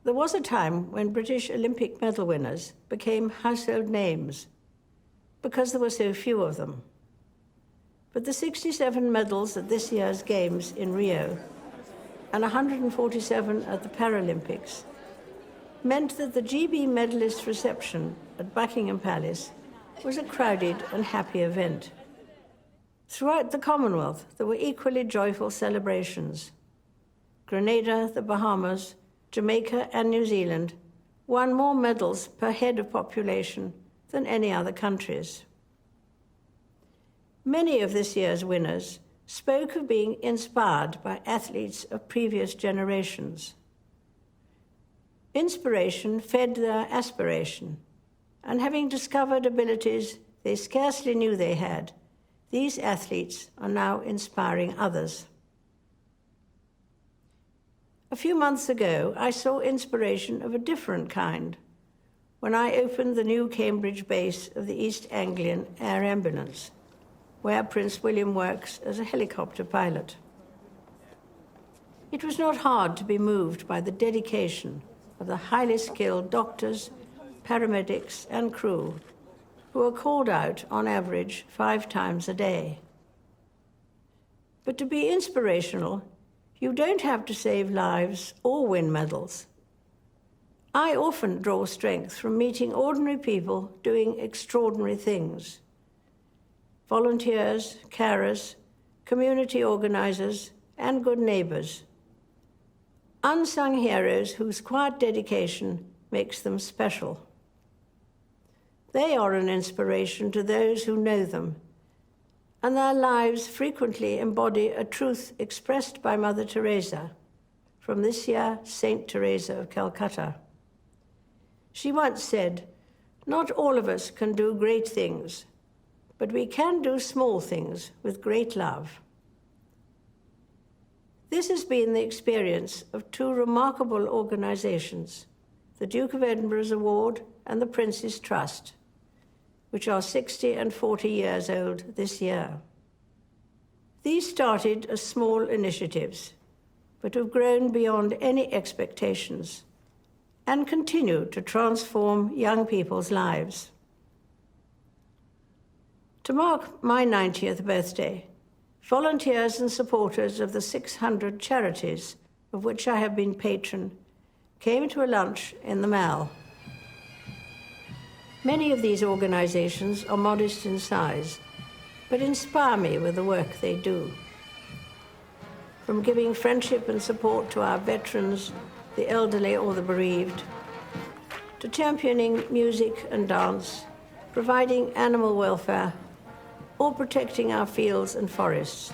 There was a time when British Olympic medal winners became household names because there were so few of them. But the 67 medals at this year's Games in Rio and 147 at the Paralympics meant that the GB medalist reception at Buckingham Palace was a crowded and happy event. Throughout the Commonwealth, there were equally joyful celebrations. Grenada, the Bahamas, Jamaica, and New Zealand won more medals per head of population than any other countries. Many of this year's winners spoke of being inspired by athletes of previous generations. Inspiration fed their aspiration, and having discovered abilities they scarcely knew they had, these athletes are now inspiring others. A few months ago, I saw inspiration of a different kind when I opened the new Cambridge base of the East Anglian Air Ambulance, where Prince William works as a helicopter pilot. It was not hard to be moved by the dedication of the highly skilled doctors, paramedics, and crew who are called out on average 5 times a day. But to be inspirational, you don't have to save lives or win medals. I often draw strength from meeting ordinary people doing extraordinary things. Volunteers, carers, community organizers, and good neighbors. Unsung heroes whose quiet dedication makes them special. They are an inspiration to those who know them, and their lives frequently embody a truth expressed by Mother Teresa, from this year Saint Teresa of Calcutta. She once said, "Not all of us can do great things, but we can do small things with great love." This has been the experience of 2 remarkable organizations, the Duke of Edinburgh's Award and the Prince's Trust, which are 60 and 40 years old this year. These started as small initiatives, but have grown beyond any expectations and continue to transform young people's lives. To mark my 90th birthday, volunteers and supporters of the 600 charities of which I have been patron came to a lunch in the Mall. Many of these organizations are modest in size, but inspire me with the work they do. From giving friendship and support to our veterans, the elderly or the bereaved, to championing music and dance, providing animal welfare, or protecting our fields and forests.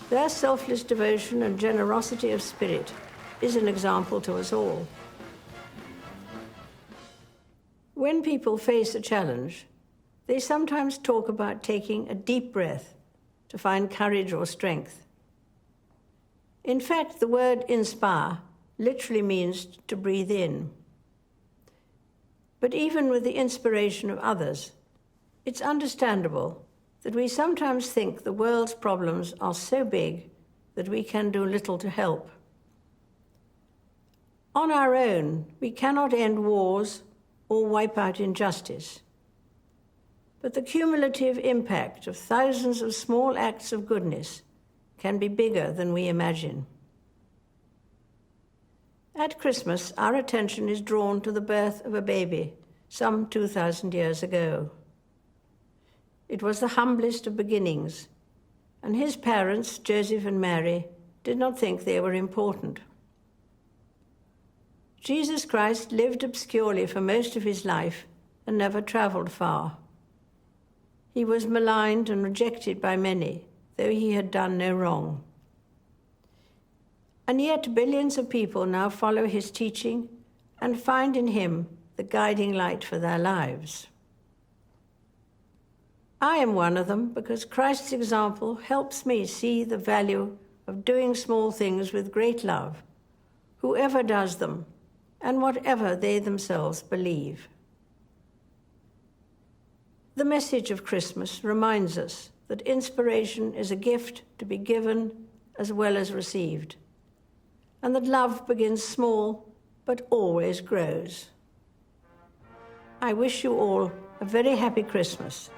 Their selfless devotion and generosity of spirit is an example to us all. When people face a challenge, they sometimes talk about taking a deep breath to find courage or strength. In fact, the word inspire literally means to breathe in. But even with the inspiration of others, it's understandable that we sometimes think the world's problems are so big that we can do little to help. On our own, we cannot end wars or wipe out injustice. But the cumulative impact of thousands of small acts of goodness can be bigger than we imagine. At Christmas, our attention is drawn to the birth of a baby some 2,000 years ago. It was the humblest of beginnings, and his parents, Joseph and Mary, did not think they were important. Jesus Christ lived obscurely for most of his life and never traveled far. He was maligned and rejected by many, though he had done no wrong. And yet billions of people now follow his teaching and find in him the guiding light for their lives. I am one of them because Christ's example helps me see the value of doing small things with great love, whoever does them, and whatever they themselves believe. The message of Christmas reminds us that inspiration is a gift to be given as well as received, and that love begins small but always grows. I wish you all a very happy Christmas.